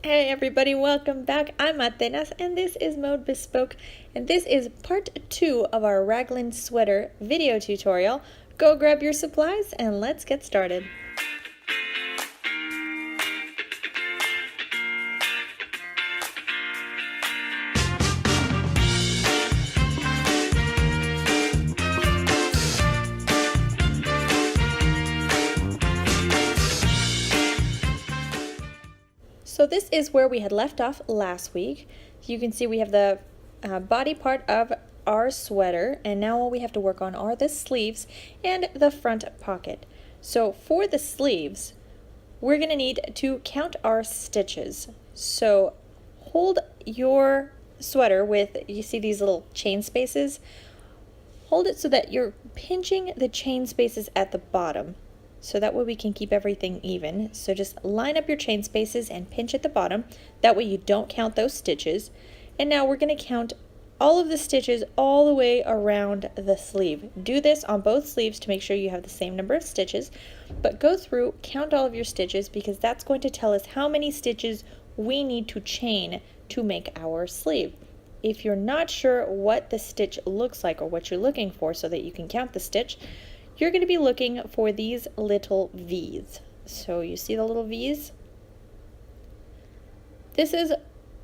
Hey everybody, welcome back. I'm Atenas and this is Mode Bespoke, and this is part 2 of our Raglan Sweater video tutorial. Go grab your supplies and let's get started. So this is where we had left off last week. You can see we have the body part of our sweater, and now all we have to work on are the sleeves and the front pocket. So for the sleeves, we're going to need to count our stitches. So hold your sweater with, you see these little chain spaces? Hold it so that you're pinching the chain spaces at the bottom. So that way we can keep everything even. So just line up your chain spaces and pinch at the bottom. That way you don't count those stitches. And now we're going to count all of the stitches all the way around the sleeve. Do this on both sleeves to make sure you have the same number of stitches. But go through, count all of your stitches, because that's going to tell us how many stitches we need to chain to make our sleeve. If you're not sure what the stitch looks like or what you're looking for so that you can count the stitch, you're going to be looking for these little V's. So you see the little V's? This is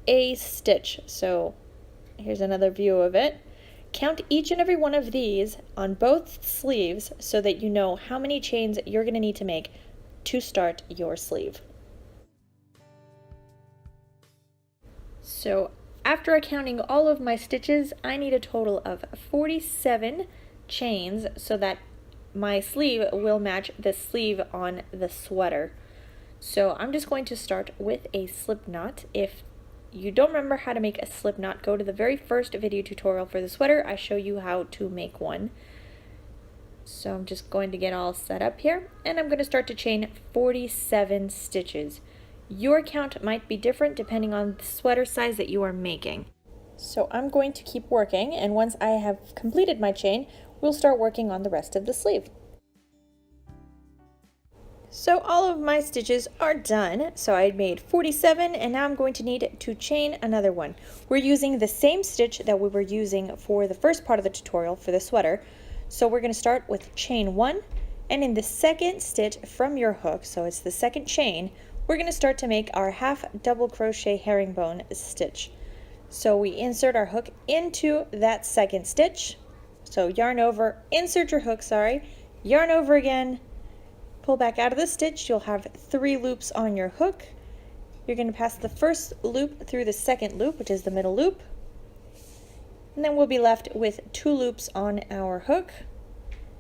a stitch. So here's another view of it. Count each and every one of these on both sleeves so that you know how many chains you're going to need to make to start your sleeve. So after counting all of my stitches, I need a total of 47 chains so that my sleeve will match the sleeve on the sweater. So I'm just going to start with a slip knot. If you don't remember how to make a slip knot, go to the very first video tutorial for the sweater. I show you how to make one. So I'm just going to get all set up here, and I'm going to start to chain 47 stitches. Your count might be different depending on the sweater size that you are making. So I'm going to keep working, and once I have completed my chain, we'll start working on the rest of the sleeve. So all of my stitches are done. So I made 47, and now I'm going to need to chain another one. We're using the same stitch that we were using for the first part of the tutorial for the sweater. So we're going to start with chain 1, and in the second stitch from your hook, so it's the second chain, we're going to start to make our half double crochet herringbone stitch. So we insert our hook into that second stitch. So yarn over, insert your hook, yarn over again, pull back out of the stitch. You'll have 3 loops on your hook. You're going to pass the first loop through the second loop, which is the middle loop. And then we'll be left with 2 loops on our hook.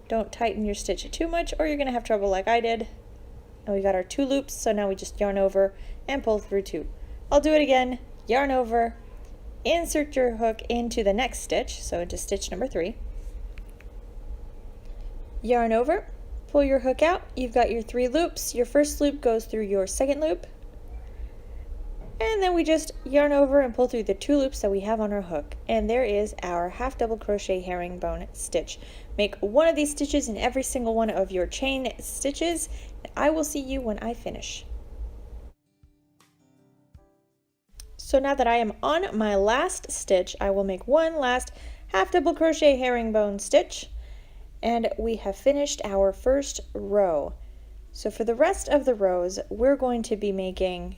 Don't tighten your stitch too much or you're going to have trouble like I did. And we got our 2 loops, so now we just yarn over and pull through 2. I'll do it again. Yarn over, insert your hook into the next stitch, so into stitch number 3. Yarn over, pull your hook out. You've got your 3 loops. Your first loop goes through your second loop. And then we just yarn over and pull through the 2 loops that we have on our hook. And there is our half double crochet herringbone stitch. Make one of these stitches in every single one of your chain stitches. And I will see you when I finish. So now that I am on my last stitch, I will make one last half double crochet herringbone stitch. And we have finished our first row. So for the rest of the rows, we're going to be making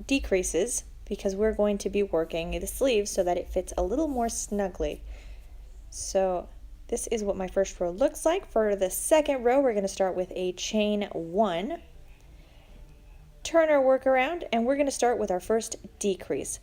decreases because we're going to be working the sleeves so that it fits a little more snugly. So this is what my first row looks like. For the second row, we're going to start with a chain 1. Turn our work around, and we're going to start with our first decrease.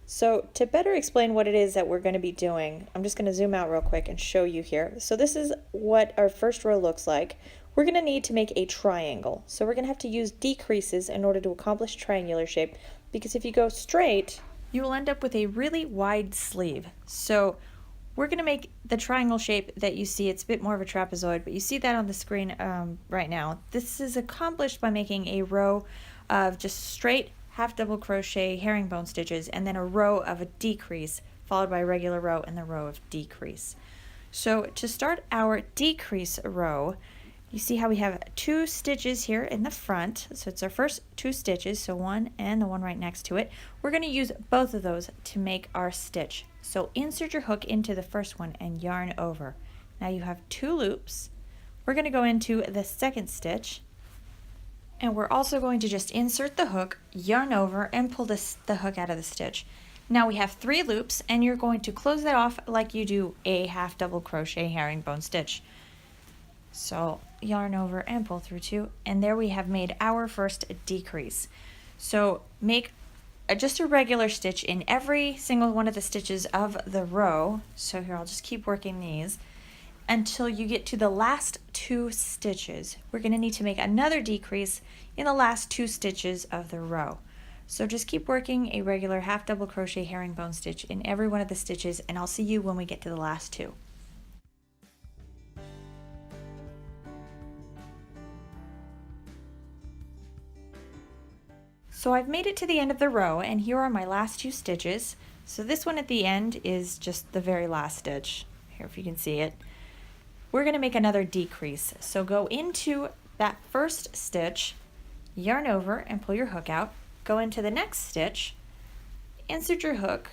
So to better explain what it is that we're going to be doing, I'm just going to zoom out real quick and show you here. So this is what our first row looks like. We're going to need to make a triangle. So we're going to have to use decreases in order to accomplish triangular shape, because if you go straight, you will end up with a really wide sleeve. So we're going to make the triangle shape that you see. It's a bit more of a trapezoid, but you see that on the screen right now. This is accomplished by making a row of just straight half double crochet herringbone stitches and then a row of a decrease followed by a regular row and the row of decrease. So to start our decrease row, You see how we have 2 stitches here in the front, so it's our first 2 stitches, so one and the one right next to it. We're going to use both of those to make our stitch. So insert your hook into the first one and yarn over. Now you have 2 loops. We're going to go into the second stitch, and we're also going to just insert the hook, yarn over, and pull the hook out of the stitch. Now we have 3 loops, and you're going to close that off like you do a half double crochet herringbone stitch. So yarn over and pull through 2, and there we have made our first decrease. So make just a regular stitch in every single one of the stitches of the row. So here, I'll just keep working these until you get to the last 2 stitches. We're going to need to make another decrease in the last 2 stitches of the row. So just keep working a regular half double crochet herringbone stitch in every one of the stitches, and I'll see you when we get to the last 2. So I've made it to the end of the row, and here are my last 2 stitches. So this one at the end is just the very last stitch. Here, if you can see it. We're going to make another decrease. So go into that first stitch, yarn over and pull your hook out. Go into the next stitch, insert your hook,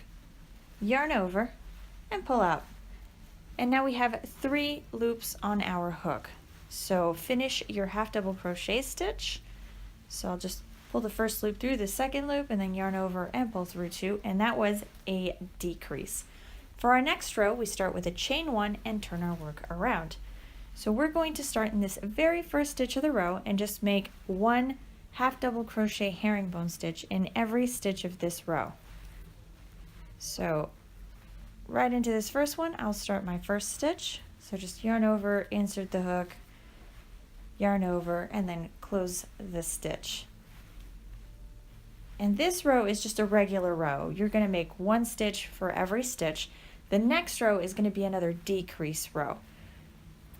yarn over and pull out. And now we have 3 loops on our hook. So finish your half double crochet stitch. So I'll just pull the first loop through the second loop and then yarn over and pull through 2, and that was a decrease. For our next row, we start with a chain 1 and turn our work around. So we're going to start in this very first stitch of the row and just make 1 half double crochet herringbone stitch in every stitch of this row. So right into this first one, I'll start my first stitch. So just yarn over, insert the hook, yarn over, and then close the stitch. And this row is just a regular row. You're going to make 1 stitch for every stitch. The next row is going to be another decrease row.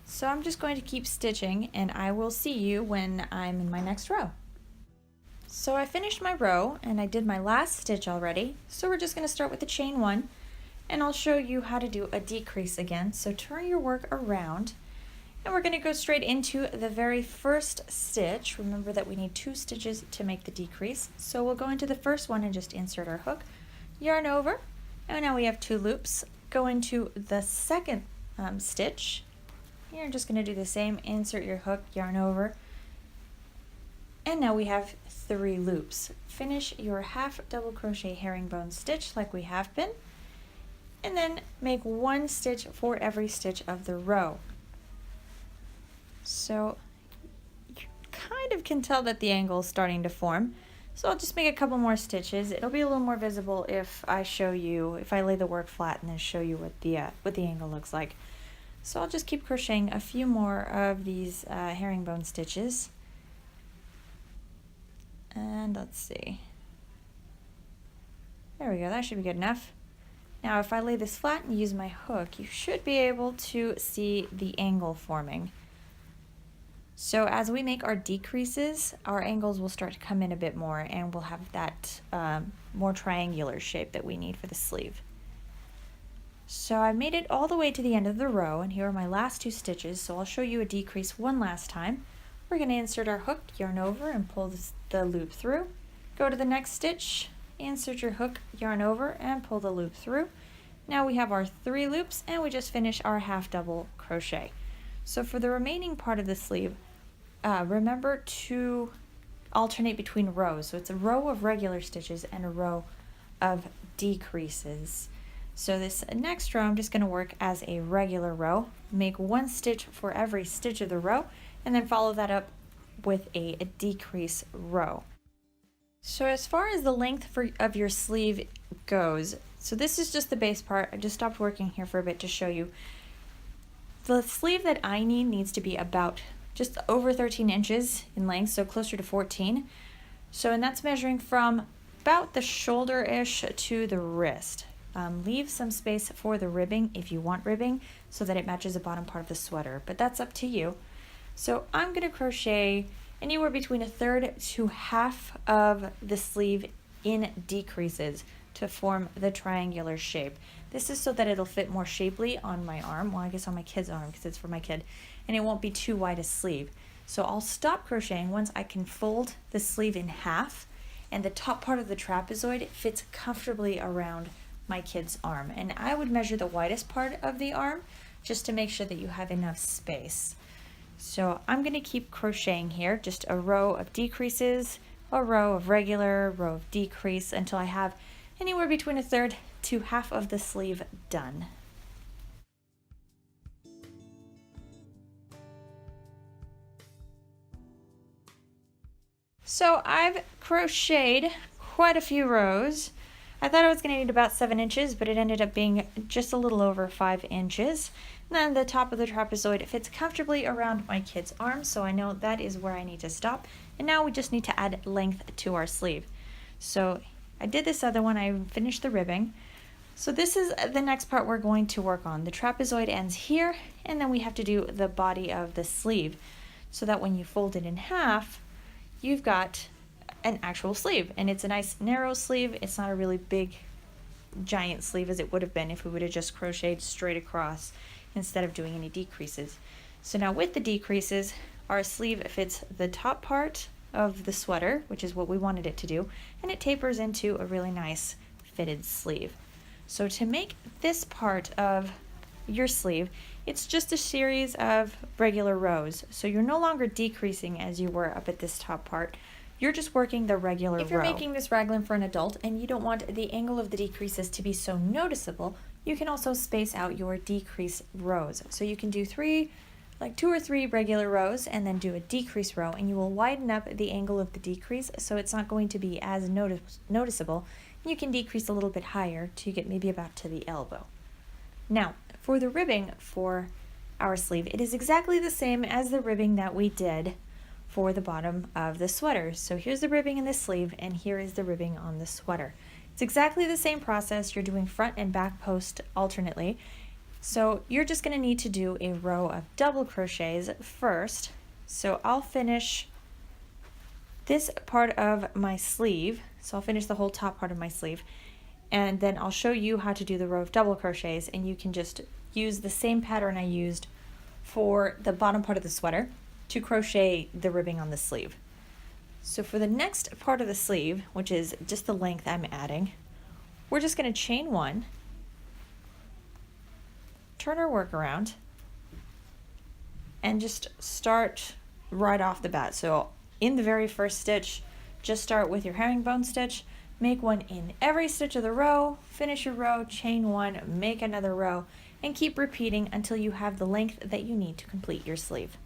So I'm just going to keep stitching, and I will see you when I'm in my next row. So I finished my row, and I did my last stitch already. So we're just going to start with the chain 1, and I'll show you how to do a decrease again. So turn your work around, and we're going to go straight into the very first stitch. Remember that we need 2 stitches to make the decrease. So we'll go into the first one and just insert our hook, yarn over, and now we have 2 loops. Go into the second stitch. You're just going to do the same, insert your hook, yarn over, and now we have 3 loops. Finish your half double crochet herringbone stitch like we have been, and then make 1 stitch for every stitch of the row. So you kind of can tell that the angle is starting to form. So I'll just make a couple more stitches. It'll be a little more visible if I show you, if I lay the work flat and then show you what the angle looks like. So I'll just keep crocheting a few more of these herringbone stitches. And let's see. There we go, that should be good enough. Now if I lay this flat and use my hook, you should be able to see the angle forming. So as we make our decreases, our angles will start to come in a bit more, and we'll have that more triangular shape that we need for the sleeve. So I made it all the way to the end of the row, and here are my last 2 stitches. So I'll show you a decrease one last time. We're going to insert our hook, yarn over, and pull the loop through. Go to the next stitch, insert your hook, yarn over, and pull the loop through. Now we have our 3 loops, and we just finish our half double crochet. So for the remaining part of the sleeve, remember to alternate between rows. So it's a row of regular stitches and a row of decreases. So this next row, I'm just going to work as a regular row, make 1 stitch for every stitch of the row, and then follow that up with a decrease row. So as far as the length of your sleeve goes, so this is just the base part. I just stopped working here for a bit to show you. The sleeve that I need needs to be about just over 13 inches in length, so closer to 14. So, and that's measuring from about the shoulder-ish to the wrist. Leave some space for the ribbing if you want ribbing so that it matches the bottom part of the sweater, but that's up to you. So I'm going to crochet anywhere between 1/3 to half of the sleeve in decreases. to form the triangular shape. This is so that it'll fit more shapely on my arm, well I guess on my kid's arm because it's for my kid, and it won't be too wide a sleeve. So I'll stop crocheting once I can fold the sleeve in half and the top part of the trapezoid fits comfortably around my kid's arm. And I would measure the widest part of the arm just to make sure that you have enough space. So I'm going to keep crocheting here, just a row of decreases, a row of regular, row of decrease, until I have anywhere between a third to half of the sleeve done. So I've crocheted quite a few rows. I thought I was going to need about 7 inches, but it ended up being just a little over 5 inches. And then the top of the trapezoid fits comfortably around my kid's arm, so I know that is where I need to stop. And now we just need to add length to our sleeve. So I did this other one, I finished the ribbing. So this is the next part we're going to work on. The trapezoid ends here, and then we have to do the body of the sleeve, so that when you fold it in half, you've got an actual sleeve, and it's a nice narrow sleeve. It's not a really big giant sleeve as it would have been if we would have just crocheted straight across instead of doing any decreases. So now with the decreases, our sleeve fits the top part of the sweater, which is what we wanted it to do, and it tapers into a really nice fitted sleeve. So to make this part of your sleeve, it's just a series of regular rows. So you're no longer decreasing as you were up at this top part. You're just working the regular row. If you're making this raglan for an adult and you don't want the angle of the decreases to be so noticeable, you can also space out your decrease rows. So you can do 2 or 3 regular rows and then do a decrease row, and you will widen up the angle of the decrease so it's not going to be as noticeable. You can decrease a little bit higher to get maybe about to the elbow. Now, for the ribbing for our sleeve, it is exactly the same as the ribbing that we did for the bottom of the sweater. So here's the ribbing in the sleeve, and here is the ribbing on the sweater. It's exactly the same process. You're doing front and back post alternately. So you're just going to need to do a row of double crochets first. So I'll finish this part of my sleeve. So I'll finish the whole top part of my sleeve, and then I'll show you how to do the row of double crochets, and you can just use the same pattern I used for the bottom part of the sweater to crochet the ribbing on the sleeve. So for the next part of the sleeve, which is just the length I'm adding, we're just going to chain 1, turn our work around, and just start right off the bat. So in the very first stitch, just start with your herringbone stitch, make 1 in every stitch of the row, finish your row, chain 1, make another row, and keep repeating until you have the length that you need to complete your sleeve.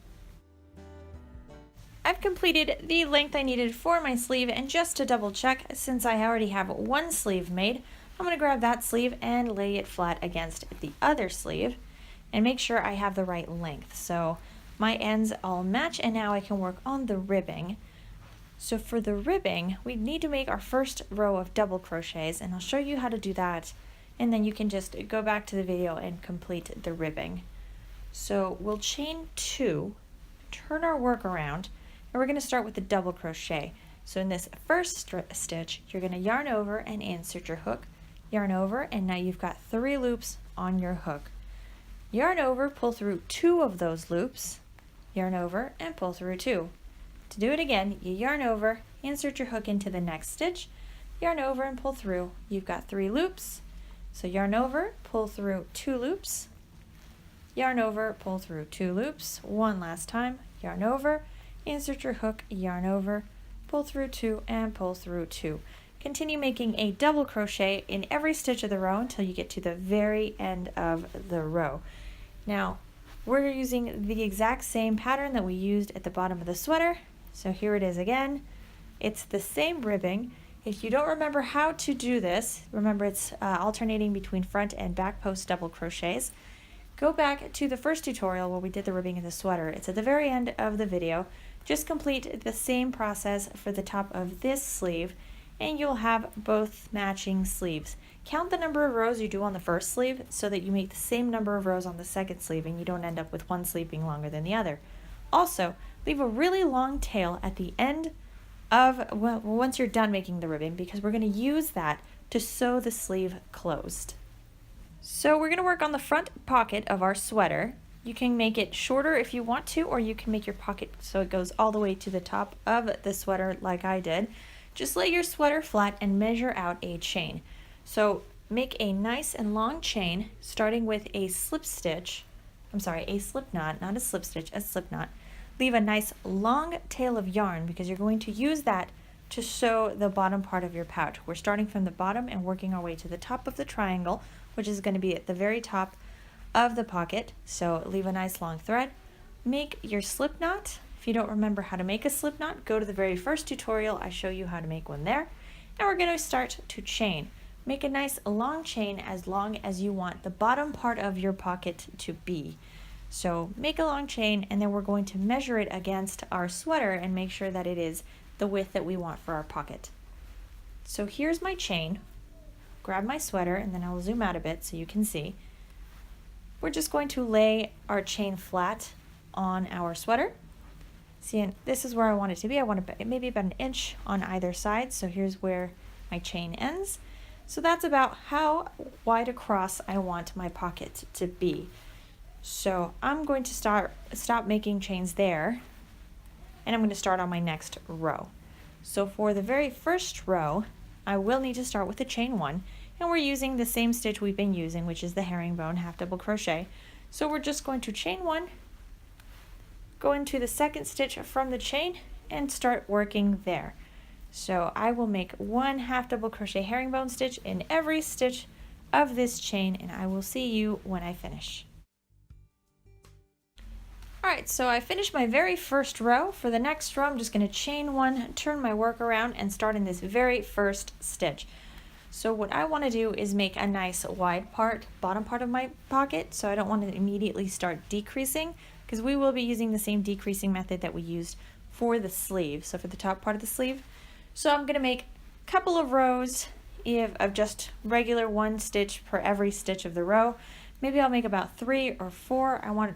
I've completed the length I needed for my sleeve, and just to double check, since I already have 1 sleeve made, I'm going to grab that sleeve and lay it flat against the other sleeve and make sure I have the right length. So my ends all match, and now I can work on the ribbing. So for the ribbing, we need to make our first row of double crochets, and I'll show you how to do that, and then you can just go back to the video and complete the ribbing. So we'll chain 2, turn our work around, and we're going to start with the double crochet. So in this first stitch, you're going to yarn over and insert your hook, yarn over, and now you've got 3 loops on your hook. Yarn over, pull through 2 of those loops, yarn over, and pull through 2. To do it again, you yarn over, insert your hook into the next stitch, yarn over and pull through. You've got 3 loops. So yarn over, pull through 2 loops, yarn over, pull through 2 loops. One last time, yarn over, insert your hook, yarn over, pull through 2, and pull through 2. Continue making a double crochet in every stitch of the row until you get to the very end of the row. Now, we're using the exact same pattern that we used at the bottom of the sweater. So here it is again. It's the same ribbing. If you don't remember how to do this, remember it's alternating between front and back post double crochets. Go back to the first tutorial where we did the ribbing of the sweater. It's at the very end of the video. Just complete the same process for the top of this sleeve, and you'll have both matching sleeves. Count the number of rows you do on the first sleeve so that you make the same number of rows on the second sleeve and you don't end up with one sleeve being longer than the other. Also, leave a really long tail at the end well, once you're done making the ribbon, because we're going to use that to sew the sleeve closed. So we're going to work on the front pocket of our sweater. You can make it shorter if you want to, or you can make your pocket so it goes all the way to the top of the sweater like I did. Just lay your sweater flat and measure out a chain. So make a nice and long chain starting with a slip stitch. I'm sorry, a slip knot, not a slip stitch, a slip knot. Leave a nice long tail of yarn because you're going to use that to sew the bottom part of your pouch. We're starting from the bottom and working our way to the top of the triangle, which is going to be at the very top of the pocket. So leave a nice long thread. Make your slip knot. If you don't remember how to make a slip knot, go to the very first tutorial. I show you how to make one there. And we're going to start to chain. Make a nice long chain as long as you want the bottom part of your pocket to be. So make a long chain, and then we're going to measure it against our sweater and make sure that it is the width that we want for our pocket. So here's my chain. Grab my sweater, and then I'll zoom out a bit so you can see. We're just going to lay our chain flat on our sweater. See, and this is where I want it to be. I want it maybe about an inch on either side. So here's where my chain ends. So that's about how wide across I want my pocket to be. So I'm going to stop making chains there, and I'm going to start on my next row. So for the very first row, I will need to start with the chain 1, and we're using the same stitch we've been using, which is the herringbone half double crochet. So we're just going to chain 1, go into the second stitch from the chain, and start working there. So I will make 1 half double crochet herringbone stitch in every stitch of this chain, and I will see you when I finish. Alright, so I finished my very first row. For the next row, I'm just going to chain 1, turn my work around, and start in this very first stitch. So what I want to do is make a nice wide part, bottom part of my pocket, so I don't want to immediately start decreasing, because we will be using the same decreasing method that we used for the sleeve, so for the top part of the sleeve. So I'm going to make a couple of rows of just regular 1 stitch per every stitch of the row. Maybe I'll make about 3 or 4. I want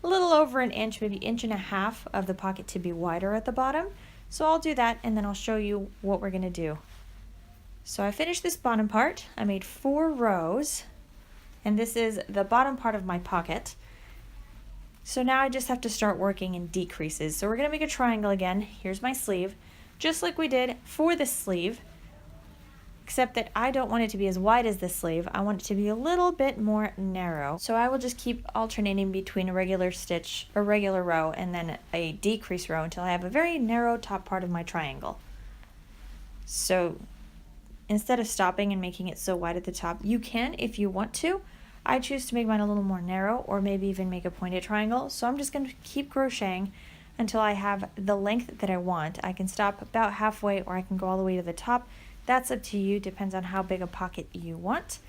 a little over an inch, maybe 1.5 inches of the pocket to be wider at the bottom. So I'll do that, and then I'll show you what we're going to do. So I finished this bottom part. I made 4 rows, and this is the bottom part of my pocket. So now I just have to start working in decreases. So we're going to make a triangle again. Here's my sleeve, just like we did for the sleeve, except that I don't want it to be as wide as the sleeve. I want it to be a little bit more narrow. So I will just keep alternating between a regular stitch, a regular row, and then a decrease row until I have a very narrow top part of my triangle. So instead of stopping and making it so wide at the top, you can if you want to. I choose to make mine a little more narrow, or maybe even make a pointed triangle. So I'm just going to keep crocheting until I have the length that I want. I can stop about halfway, or I can go all the way to the top. That's up to you, depends on how big a pocket you want.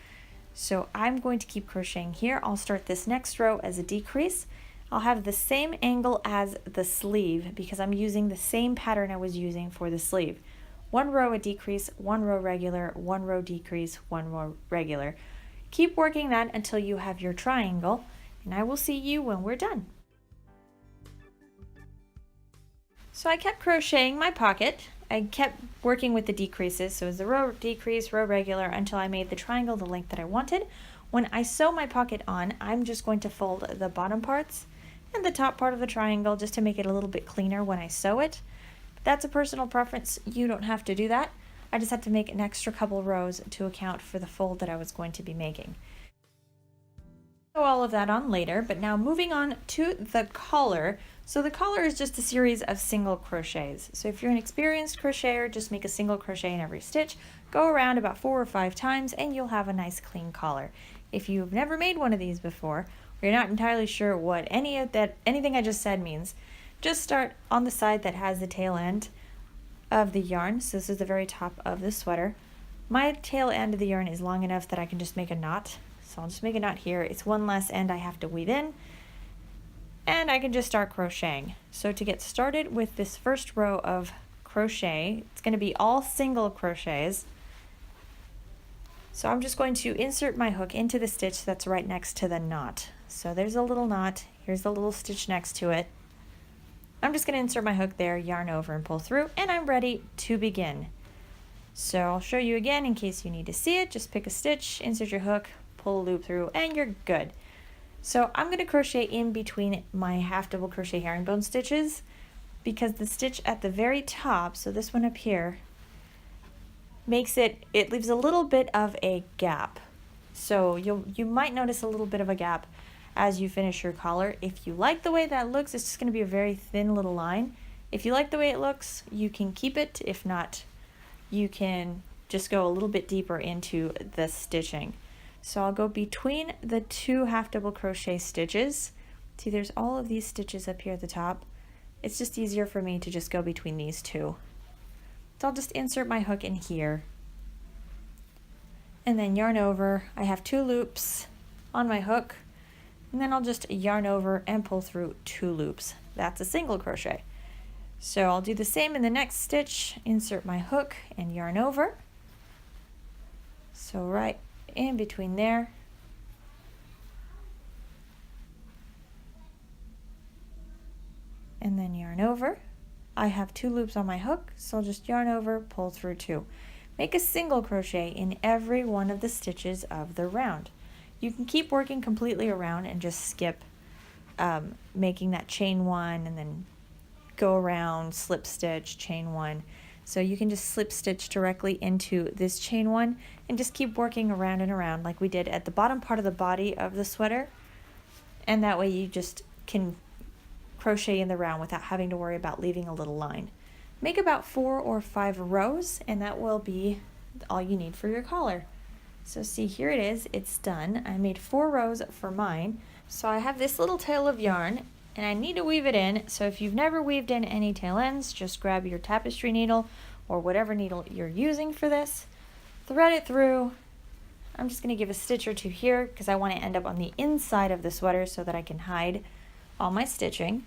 So I'm going to keep crocheting here. I'll start this next row as a decrease. I'll have the same angle as the sleeve because I'm using the same pattern I was using for the sleeve. 1 row a decrease, 1 row regular, 1 row decrease, 1 row regular. Keep working that until you have your triangle, and I will see you when we're done. So I kept crocheting my pocket. I kept working with the decreases, so it was the row decrease, row regular, until I made the triangle the length that I wanted. When I sew my pocket on, I'm just going to fold the bottom parts and the top part of the triangle just to make it a little bit cleaner when I sew it. But that's a personal preference. You don't have to do that. I just had to make an extra couple rows to account for the fold that I was going to be making. Sew all of that on later, but now moving on to the collar. So the collar is just a series of single crochets. So if you're an experienced crocheter, just make a single crochet in every stitch, go around about 4 or 5 times, and you'll have a nice clean collar. If you've never made one of these before, or you're not entirely sure what anything I just said means, just start on the side that has the tail end of the yarn. So this is the very top of the sweater. My tail end of the yarn is long enough that I can just make a knot. So I'll just make a knot here. It's one less end I have to weave in, and I can just start crocheting. So to get started with this first row of crochet, it's going to be all single crochets. So I'm just going to insert my hook into the stitch that's right next to the knot. So there's a little knot, here's the little stitch next to it. I'm just going to insert my hook there, yarn over and pull through, and I'm ready to begin. So I'll show you again in case you need to see it. Just pick a stitch, insert your hook, pull a loop through, and you're good. So I'm going to crochet in between my half double crochet herringbone stitches because the stitch at the very top, so this one up here, makes it leaves a little bit of a gap. So you might notice a little bit of a gap as you finish your collar. If you like the way that looks, it's just going to be a very thin little line. If you like the way it looks, you can keep it. If not, you can just go a little bit deeper into the stitching. So I'll go between the two half double crochet stitches. See, there's all of these stitches up here at the top. It's just easier for me to just go between these two. So I'll just insert my hook in here and then yarn over. I have 2 loops on my hook, and then I'll just yarn over and pull through 2 loops. That's a single crochet. So I'll do the same in the next stitch, insert my hook and yarn over. So right in between there. And then yarn over. I have 2 loops on my hook, so I'll just yarn over, pull through 2. Make a single crochet in every one of the stitches of the round. You can keep working completely around and just skip making that chain 1 and then go around, slip stitch, chain 1. So you can just slip stitch directly into this chain 1 and just keep working around and around like we did at the bottom part of the body of the sweater. And that way you just can crochet in the round without having to worry about leaving a little line. Make about 4 or 5 rows, and that will be all you need for your collar. So see, here it is, it's done. I made 4 rows for mine. So I have this little tail of yarn and I need to weave it in. So if you've never weaved in any tail ends, just grab your tapestry needle or whatever needle you're using for this, thread it through. I'm just going to give a stitch or 2 here because I want to end up on the inside of the sweater so that I can hide all my stitching.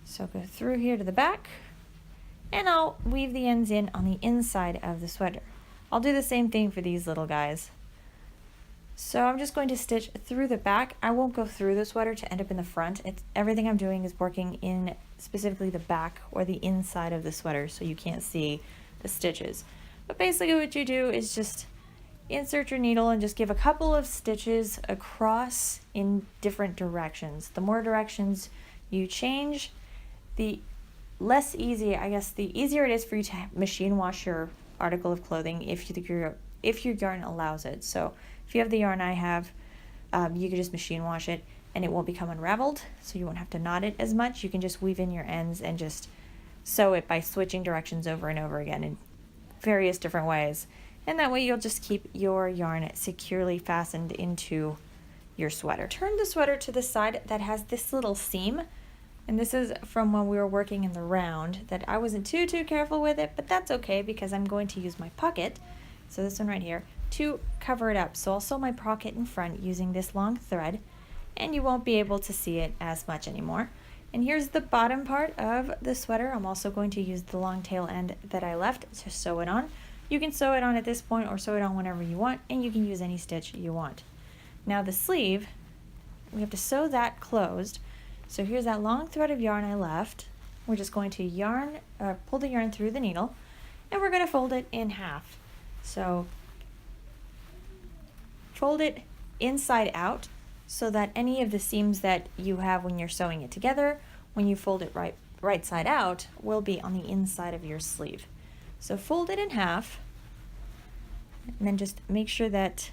So go through here to the back, and I'll weave the ends in on the inside of the sweater. I'll do the same thing for these little guys. So I'm just going to stitch through the back. I won't go through the sweater to end up in the front. Everything I'm doing is working in specifically the back or the inside of the sweater, so you can't see the stitches. But basically what you do is just insert your needle and just give a couple of stitches across in different directions. The more directions you change, the less easy, I guess, the easier it is for you to machine wash your article of clothing if your yarn allows it. So if you have the yarn I have, you can just machine wash it and it won't become unraveled, so you won't have to knot it as much. You can just weave in your ends and just sew it by switching directions over and over again in various different ways. And that way you'll just keep your yarn securely fastened into your sweater. Turn the sweater to the side that has this little seam. And this is from when we were working in the round that I wasn't too careful with it, but that's okay because I'm going to use my pocket, so this one right here, to cover it up. So I'll sew my pocket in front using this long thread, and you won't be able to see it as much anymore. And here's the bottom part of the sweater. I'm also going to use the long tail end that I left to sew it on. You can sew it on at this point or sew it on whenever you want, and you can use any stitch you want. Now the sleeve, we have to sew that closed. So here's that long thread of yarn I left. We're just going to pull the yarn through the needle, and we're going to fold it in half. So fold it inside out so that any of the seams that you have when you're sewing it together, when you fold it right side out, will be on the inside of your sleeve. So fold it in half, and then just make sure that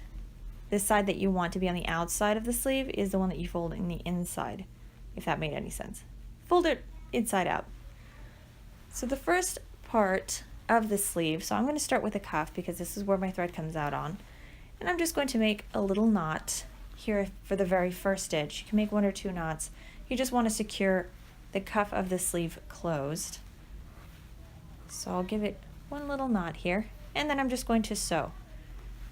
the side that you want to be on the outside of the sleeve is the one that you fold in the inside, if that made any sense. Fold it inside out. So the first part of the sleeve, so I'm going to start with a cuff because this is where my thread comes out on, and I'm just going to make a little knot here for the very first stitch. You can make 1 or 2 knots. You just want to secure the cuff of the sleeve closed. So I'll give it 1 little knot here, and then I'm just going to sew.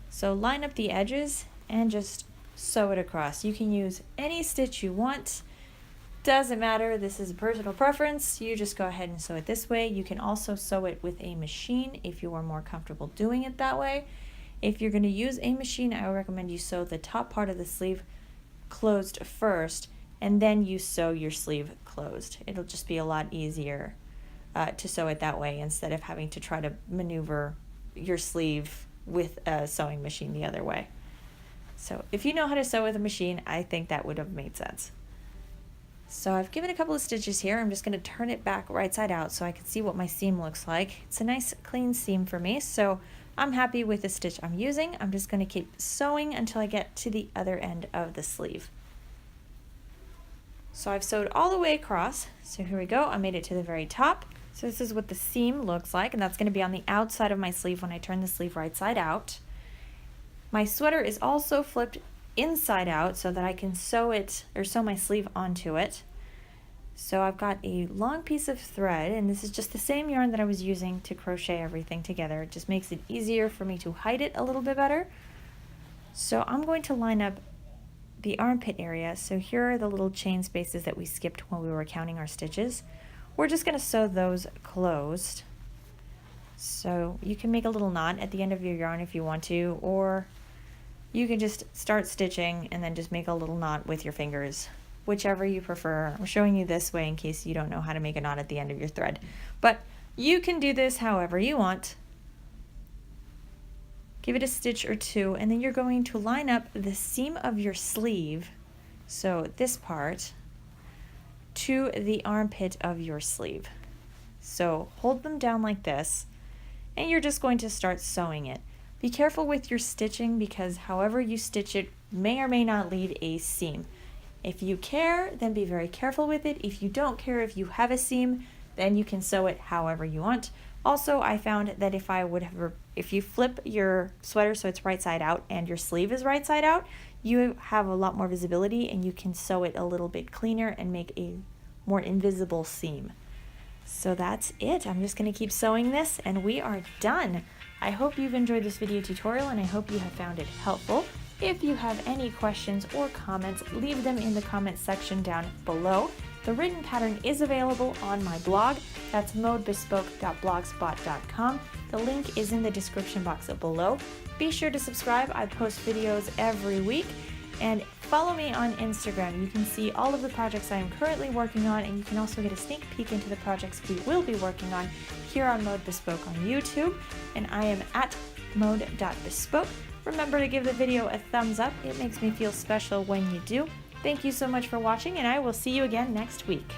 So line up the edges and just sew it across. You can use any stitch you want. Doesn't matter, this is a personal preference. You just go ahead and sew it this way. You can also sew it with a machine if you are more comfortable doing it that way. If you're going to use a machine, I would recommend you sew the top part of the sleeve closed first and then you sew your sleeve closed. It'll just be a lot easier to sew it that way instead of having to try to maneuver your sleeve with a sewing machine the other way. So if you know how to sew with a machine, I think that would have made sense. So I've given a couple of stitches here. I'm just going to turn it back right side out so I can see what my seam looks like. It's a nice clean seam for me, so I'm happy with the stitch I'm using. I'm just going to keep sewing until I get to the other end of the sleeve. So I've sewed all the way across. So here we go. I made it to the very top. So this is what the seam looks like, and that's going to be on the outside of my sleeve when I turn the sleeve right side out. My sweater is also flipped inside out so that I can sew it or sew my sleeve onto it. So I've got a long piece of thread, and this is just the same yarn that I was using to crochet everything together. It just makes it easier for me to hide it a little bit better. So I'm going to line up the armpit area. So here are the little chain spaces that we skipped when we were counting our stitches. We're just going to sew those closed. So you can make a little knot at the end of your yarn if you want to, or you can just start stitching and then just make a little knot with your fingers, whichever you prefer. I'm showing you this way in case you don't know how to make a knot at the end of your thread, but you can do this however you want. Give it a stitch or two, and then you're going to line up the seam of your sleeve, so this part, to the armpit of your sleeve. So hold them down like this, and you're just going to start sewing it. Be careful with your stitching because however you stitch it may or may not leave a seam. If you care, then be very careful with it. If you don't care, if you have a seam, then you can sew it however you want. Also, I found that if you flip your sweater so it's right side out and your sleeve is right side out, you have a lot more visibility and you can sew it a little bit cleaner and make a more invisible seam. So that's it. I'm just going to keep sewing this and we are done. I hope you've enjoyed this video tutorial and I hope you have found it helpful. If you have any questions or comments, leave them in the comments section down below. The written pattern is available on my blog. That's modebespoke.blogspot.com. The link is in the description box below. Be sure to subscribe. I post videos every week. And follow me on Instagram. You can see all of the projects I am currently working on, and you can also get a sneak peek into the projects we will be working on here on Mode Bespoke on YouTube. And I am at mode.bespoke. Remember to give the video a thumbs up. It makes me feel special when you do. Thank you so much for watching, and I will see you again next week.